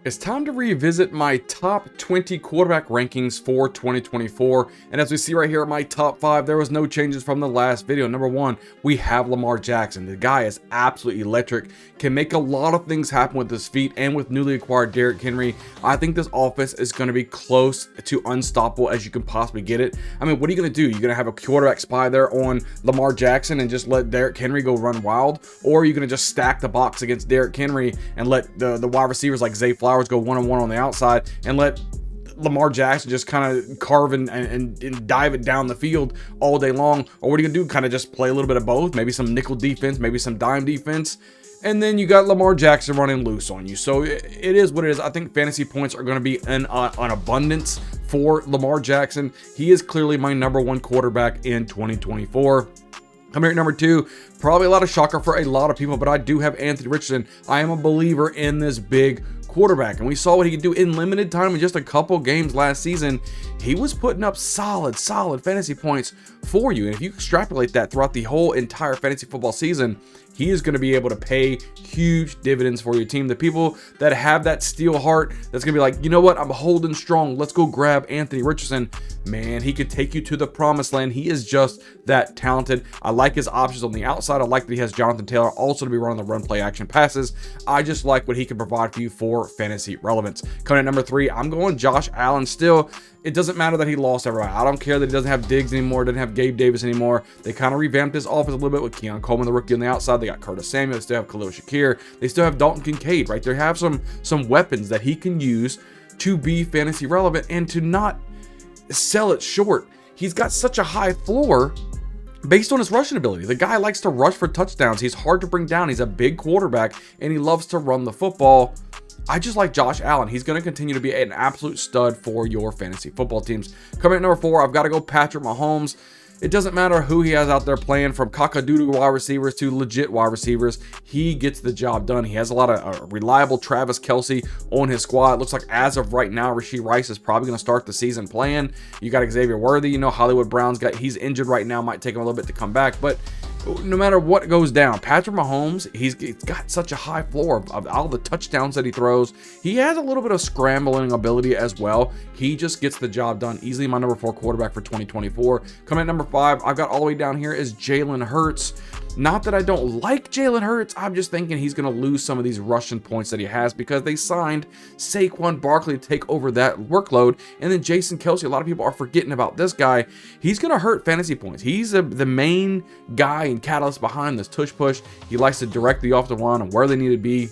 It's time to revisit my top 20 quarterback rankings for 2024. And as we see right here at my top 5, there was no changes from the last video. Number 1, we have Lamar Jackson. The guy is absolutely electric, can make a lot of things happen with his feet, and with newly acquired Derrick Henry, I think this offense is going to be close to unstoppable as you can possibly get it. I mean, what are you going to do? You're going to have a quarterback spy there on Lamar Jackson and just let Derrick Henry go run wild? Or are you going to just stack the box against Derrick Henry and let the wide receivers like Zay Flowers go one-on-one on the outside and let Lamar Jackson just kind of carve and dive it down the field all day long? Or what are you gonna do? Kind of just play a little bit of both, maybe some nickel defense, maybe some dime defense, and then you got Lamar Jackson running loose on you. So it is what it is. I think fantasy points are going to be an abundance for Lamar Jackson. He is clearly my number 1 quarterback in 2024. Coming here at number 2, probably a lot of shocker for a lot of people, but I do have Anthony Richardson. I am a believer in this big quarterback, and we saw what he could do in limited time in just a couple games last season. He was putting up solid fantasy points for you, and if you extrapolate that throughout the whole entire fantasy football season, he is going to be able to pay huge dividends for your team. The people that have that steel heart, that's going to be like, you know what, I'm holding strong, let's go grab Anthony Richardson. Man, he could take you to the promised land. He is just that talented. I like his options on the outside. I like that he has Jonathan Taylor also to be running the run play action passes. I just like what he can provide for you for fantasy relevance. Coming at number 3, I'm going Josh Allen still. It doesn't matter that he lost everybody. I don't care that he doesn't have Diggs anymore, doesn't have Gabe Davis anymore. They kind of revamped this offense a little bit with Keon Coleman, the rookie, on the outside. They got Curtis Samuel. They still have Khalil Shakir. They still have Dalton Kincaid, right? They have some weapons that he can use to be fantasy relevant and to not sell it short. He's got such a high floor based on his rushing ability. The guy likes to rush for touchdowns. He's hard to bring down. He's a big quarterback, and he loves to run the football. I just like Josh Allen. He's going to continue to be an absolute stud for your fantasy football teams. Coming at number 4, I've got to go Patrick Mahomes. It doesn't matter who he has out there playing, from cock-a-doodle wide receivers to legit wide receivers. He gets the job done. He has a lot of reliable Travis Kelce on his squad. It looks like as of right now, Rashee Rice is probably going to start the season playing. You got Xavier Worthy. You know, Hollywood Brown's he's injured right now. Might take him a little bit to come back, but no matter what goes down, Patrick Mahomes, he's got such a high floor of all the touchdowns that he throws. He has a little bit of scrambling ability as well. He just gets the job done. Easily my number 4 quarterback for 2024. Coming at number 5, I've got all the way down here is Jalen Hurts. Not that I don't like Jalen Hurts, I'm just thinking he's going to lose some of these rushing points that he has because they signed Saquon Barkley to take over that workload. And then Jason Kelce, a lot of people are forgetting about this guy. He's going to hurt fantasy points. He's the main guy and catalyst behind this tush push. He likes to direct the offensive line and where they need to be.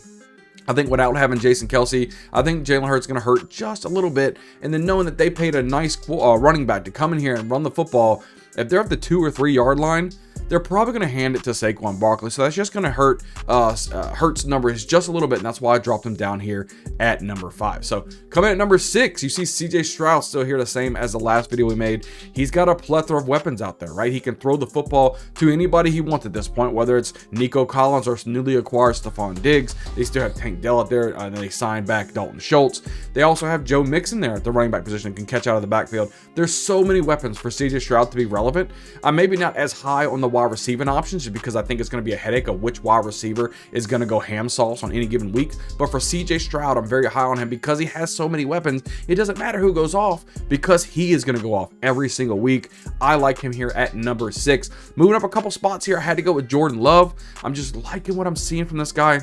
I think without having Jason Kelce, I think Jalen Hurts is going to hurt just a little bit. And then knowing that they paid a nice running back to come in here and run the football, if they're at the 2 or 3 yard line, they're probably going to hand it to Saquon Barkley. So that's just going to hurt Hurts' numbers just a little bit. And that's why I dropped him down here at number 5. So coming at number 6, you see CJ Stroud still here, the same as the last video we made. He's got a plethora of weapons out there, right? He can throw the football to anybody he wants at this point, whether it's Nico Collins or newly acquired Stephon Diggs. They still have Tank Dell out there, and they signed back Dalton Schultz. They also have Joe Mixon there at the running back position, can catch out of the backfield. There's so many weapons for CJ Stroud to be relevant. I'm maybe not as high on the wide receiving options just because I think it's going to be a headache of which wide receiver is going to go ham sauce on any given week. But for CJ Stroud, I'm very high on him because he has so many weapons. It doesn't matter who goes off because he is going to go off every single week. I like him here at number 6. Moving up a couple spots here, I had to go with Jordan Love. I'm just liking what I'm seeing from this guy.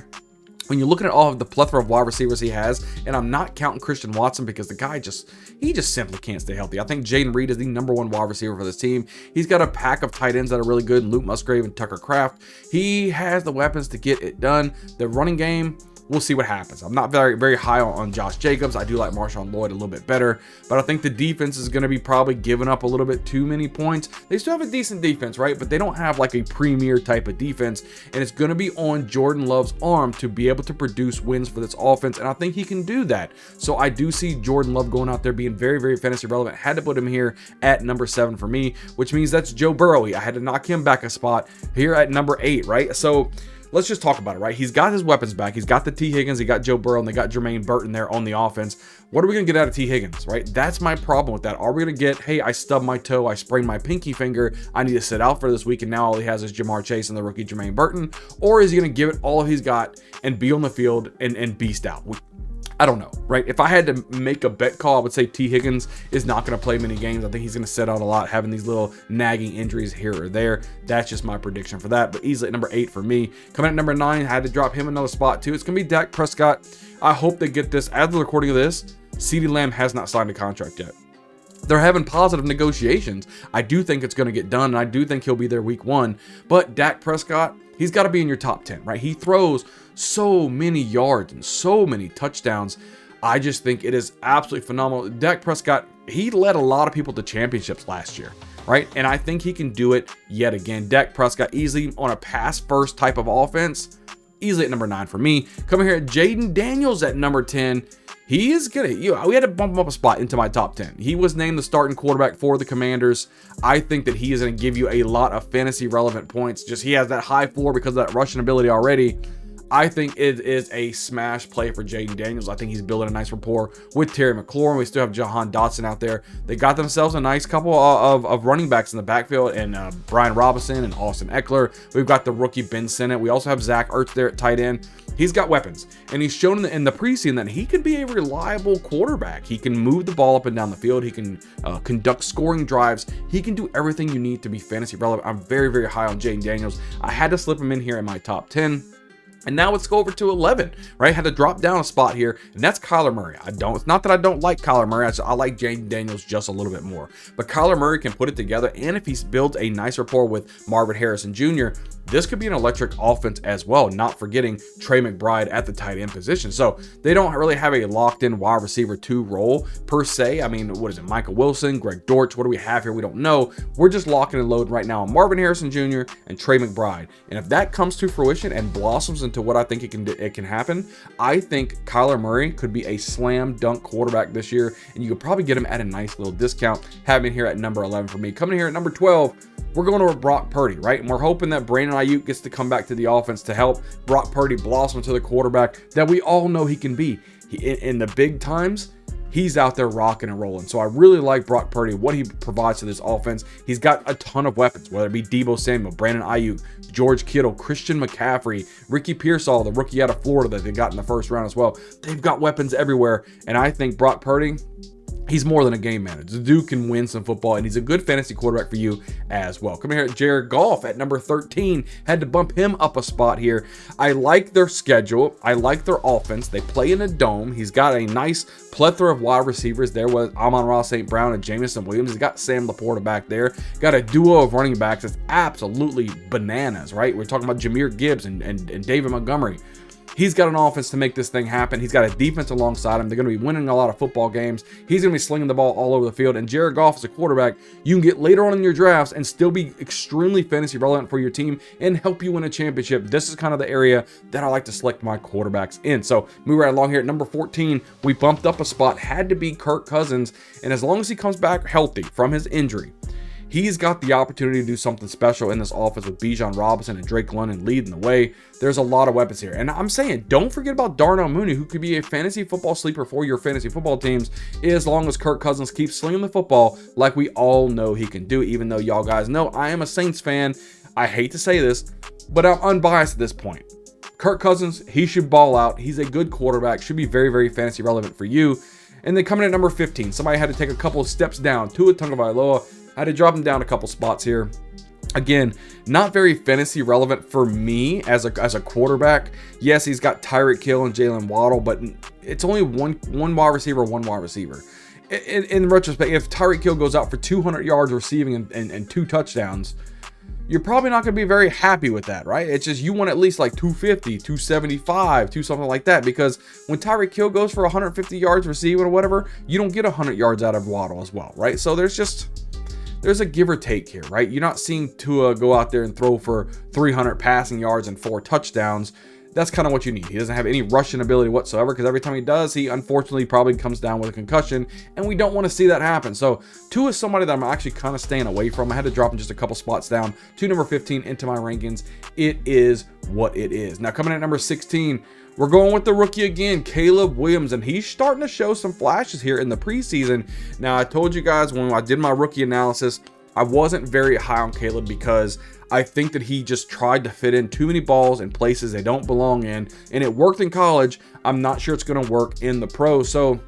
When you're looking at all of the plethora of wide receivers he has, and I'm not counting Christian Watson because the guy just simply can't stay healthy. I think Jaden Reed is the number 1 wide receiver for this team. He's got a pack of tight ends that are really good, Luke Musgrave and Tucker Kraft. He has the weapons to get it done. The running game, we'll see what happens. I'm not very high on Josh Jacobs. I do like Marshawn Lloyd a little bit better, but I think the defense is going to be probably giving up a little bit too many points. They still have a decent defense, right? But they don't have like a premier type of defense, and it's going to be on Jordan Love's arm to be able to produce wins for this offense, and I think he can do that. So I do see Jordan Love going out there being very fantasy relevant. Had to put him here at number 7 for me, which means that's Joe Burrow. I had to knock him back a spot here at number 8, right? So let's just talk about it, right? He's got his weapons back. He's got the T. Higgins, he got Joe Burrow, and they got Jermaine Burton there on the offense. What are we going to get out of T. Higgins, right? That's my problem with that. Are we going to get, hey, I stubbed my toe, I sprained my pinky finger, I need to sit out for this week, and now all he has is Jamar Chase and the rookie Jermaine Burton? Or is he going to give it all he's got and be on the field and beast out? I don't know, right? If I had to make a bet call, I would say T. Higgins is not going to play many games. I think he's going to sit out a lot, having these little nagging injuries here or there. That's just my prediction for that, but easily at number 8 for me. Coming at number 9, I had to drop him another spot too. It's going to be Dak Prescott. I hope they get this. As of the recording of this, CeeDee Lamb has not signed a contract yet. They're having positive negotiations. I do think it's going to get done, and I do think he'll be there week 1. But Dak Prescott, he's got to be in your top 10, right? He throws so many yards and so many touchdowns. I just think it is absolutely phenomenal. Dak Prescott, he led a lot of people to championships last year, right? And I think he can do it yet again. Dak Prescott easily on a pass-first type of offense, easily at number 9 for me. Coming here, Jaden Daniels at number 10. He is gonna, we had to bump him up a spot into my top 10. He was named the starting quarterback for the Commanders. I think that he is gonna give you a lot of fantasy relevant points. Just he has that high floor because of that rushing ability already. I think it is a smash play for Jaden Daniels. I think he's building a nice rapport with Terry McLaurin. We still have Jahan Dotson out there. They got themselves a nice couple of running backs in the backfield, and Brian Robinson and Austin Eckler. We've got the rookie Ben Sinnott. We also have Zach Ertz there at tight end. He's got weapons, and he's shown in the preseason that he can be a reliable quarterback. He can move the ball up and down the field. He can conduct scoring drives. He can do everything you need to be fantasy relevant. I'm very, very high on Jaden Daniels. I had to slip him in here in my top 10. And now let's go over to 11, right? Had to drop down a spot here, and that's Kyler Murray. It's not that I don't like Kyler Murray. I like Jaden Daniels just a little bit more. But Kyler Murray can put it together, and if he builds a nice rapport with Marvin Harrison Jr., this could be an electric offense as well, not forgetting Trey McBride at the tight end position. So they don't really have a locked-in wide receiver 2 role per se. I mean, what is it? Michael Wilson, Greg Dortch, what do we have here? We don't know. We're just locking and loading right now on Marvin Harrison Jr. and Trey McBride. And if that comes to fruition and blossoms into what I think it can happen, I think Kyler Murray could be a slam dunk quarterback this year, and you could probably get him at a nice little discount. Have him here at number 11 for me. Coming here at number 12, we're going over Brock Purdy, right? And we're hoping that Brandon Ayuk gets to come back to the offense to help Brock Purdy blossom to the quarterback that we all know he can be. In the big times, he's out there rocking and rolling. So I really like Brock Purdy, what he provides to this offense. He's got a ton of weapons, whether it be Deebo Samuel, Brandon Ayuk, George Kittle, Christian McCaffrey, Ricky Pearsall, the rookie out of Florida that they got in the first round as well. They've got weapons everywhere. And I think Brock Purdy, he's more than a game manager. The dude can win some football, and he's a good fantasy quarterback for you as well. Come here at Jared Goff at number 13. Had to bump him up a spot here. I like their schedule. I like their offense. They play in a dome. He's got a nice plethora of wide receivers there with Amon-Ra St. Brown and Jameson Williams. He's got Sam Laporta back there. Got a duo of running backs that's absolutely bananas, right? We're talking about Jahmyr Gibbs and David Montgomery. He's got an offense to make this thing happen. He's got a defense alongside him. They're going to be winning a lot of football games. He's going to be slinging the ball all over the field. And Jared Goff is a quarterback you can get later on in your drafts and still be extremely fantasy relevant for your team and help you win a championship. This is kind of the area that I like to select my quarterbacks in. So move right along here at number 14. We bumped up a spot. Had to be Kirk Cousins. And as long as he comes back healthy from his injury, he's got the opportunity to do something special in this offense with Bijan Robinson and Drake London leading the way. There's a lot of weapons here. And I'm saying, don't forget about Darnell Mooney, who could be a fantasy football sleeper for your fantasy football teams, as long as Kirk Cousins keeps slinging the football like we all know he can do, even though y'all guys know I am a Saints fan. I hate to say this, but I'm unbiased at this point. Kirk Cousins, he should ball out. He's a good quarterback, should be very, very fantasy relevant for you. And then coming in at number 15, somebody had to take a couple of steps down. Tua Tagovailoa. I had to drop him down a couple spots here. Again, not very fantasy relevant for me as a quarterback. Yes, he's got Tyreek Hill and Jalen Waddle, but it's only one wide receiver. In retrospect, if Tyreek Hill goes out for 200 yards receiving and 2 touchdowns, you're probably not going to be very happy with that, right? It's just you want at least like 250, 275, something like that, because when Tyreek Hill goes for 150 yards receiving or whatever, you don't get 100 yards out of Waddle as well, right? So there's a give or take here, right? You're not seeing Tua go out there and throw for 300 passing yards and 4 touchdowns. That's kind of what you need. He doesn't have any rushing ability whatsoever, because every time he does, he unfortunately probably comes down with a concussion, and we don't want to see that happen. So Tua is somebody that I'm actually kind of staying away from. I had to drop him just a couple spots down to number 15 into my rankings. It is what it is. Now coming at number 16, we're going with the rookie again, Caleb Williams, and he's starting to show some flashes here in the preseason. Now, I told you guys when I did my rookie analysis, I wasn't very high on Caleb because I think that he just tried to fit in too many balls in places they don't belong in, and it worked in college. I'm not sure it's going to work in the pros. So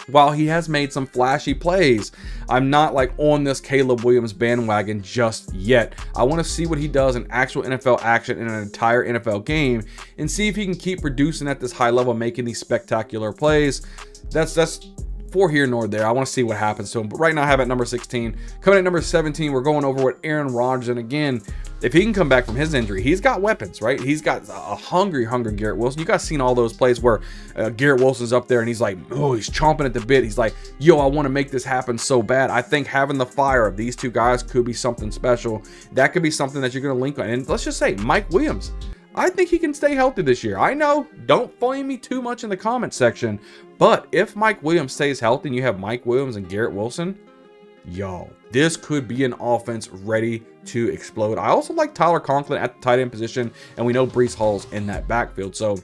while he has made some flashy plays, I'm not like on this Caleb Williams bandwagon just yet. I want to see what he does in actual NFL action in an entire NFL game and see if he can keep producing at this high level, making these spectacular plays. That's for here nor there. I want to see what happens to him. But right now I have at number 16. Coming at number 17, we're going over with Aaron Rodgers. And again, if he can come back from his injury, he's got weapons, right? He's got a hungry Garrett Wilson. You guys seen all those plays where Garrett Wilson's up there and he's like, oh, he's chomping at the bit. He's like, yo, I want to make this happen so bad. I think having the fire of these two guys could be something special. That could be something that you're going to link on. And let's just say Mike Williams, I think he can stay healthy this year. I know, don't flame me too much in the comment section, but if Mike Williams stays healthy and you have Mike Williams and Garrett Wilson, yo, this could be an offense ready to explode. I also like Tyler Conklin at the tight end position, and we know Breece Hall's in that backfield. So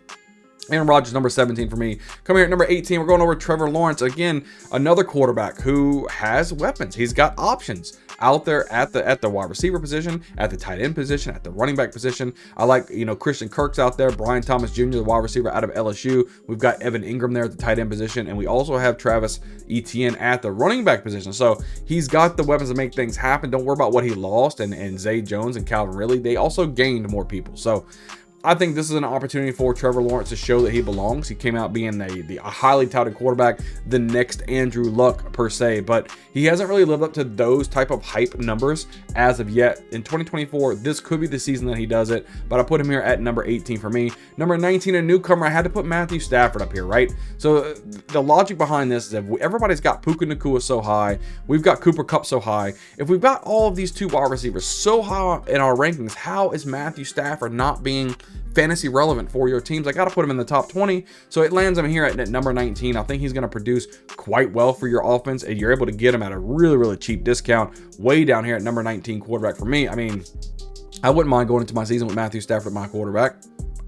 Aaron Rodgers, number 17 for me. Coming here at number 18, we're going over Trevor Lawrence. Again, another quarterback who has weapons. He's got options out there at the wide receiver position, at the tight end position, at the running back position. I like, Christian Kirk's out there, Brian Thomas Jr., the wide receiver out of LSU. We've got Evan Ingram there at the tight end position, and we also have Travis Etienne at the running back position. So he's got the weapons to make things happen. Don't worry about what he lost, and Zay Jones and Calvin Ridley, they also gained more people. So I think this is an opportunity for Trevor Lawrence to show that he belongs. He came out being the highly touted quarterback, the next Andrew Luck per se, but he hasn't really lived up to those type of hype numbers as of yet. In 2024, this could be the season that he does it, but I put him here at number 18 for me. Number 19, a newcomer. I had to put Matthew Stafford up here, right? So the logic behind this is if everybody's got Puka Nacua so high, we've got Cooper Kupp so high. If we've got all of these two wide receivers so high in our rankings, how is Matthew Stafford not being fantasy relevant for your teams? I got to put him in the top 20. So it lands him here at number 19. I think he's going to produce quite well for your offense, and you're able to get him at a really, really cheap discount way down here at number 19 quarterback for me. I mean, I wouldn't mind going into my season with Matthew Stafford at my quarterback.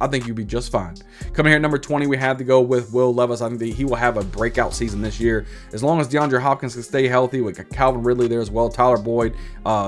I think you'd be just fine. Coming here at number 20, we had to go with Will Levis. I think that he will have a breakout season this year. As long as DeAndre Hopkins can stay healthy, with Calvin Ridley there as well, Tyler Boyd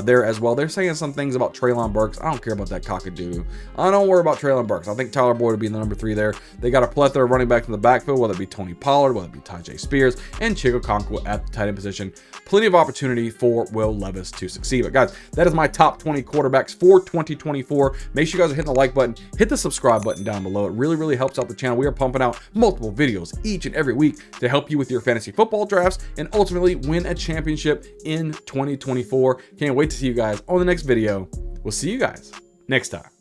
there as well. They're saying some things about Treylon Burks. I don't care about that cockadoo. I don't worry about Treylon Burks. I think Tyler Boyd would be in the number 3 there. They got a plethora of running backs in the backfield, whether it be Tony Pollard, whether it be Tajay Spears, and Chico Okonkwo at the tight end position. Plenty of opportunity for Will Levis to succeed. But guys, that is my top 20 quarterbacks for 2024. Make sure you guys are hitting the like button, hit the subscribe button down below. It really helps out the channel. We are pumping out multiple videos each and every week to help you with your fantasy football drafts and ultimately win a championship in 2024. Can't wait to see you guys on the next video. We'll see you guys next time.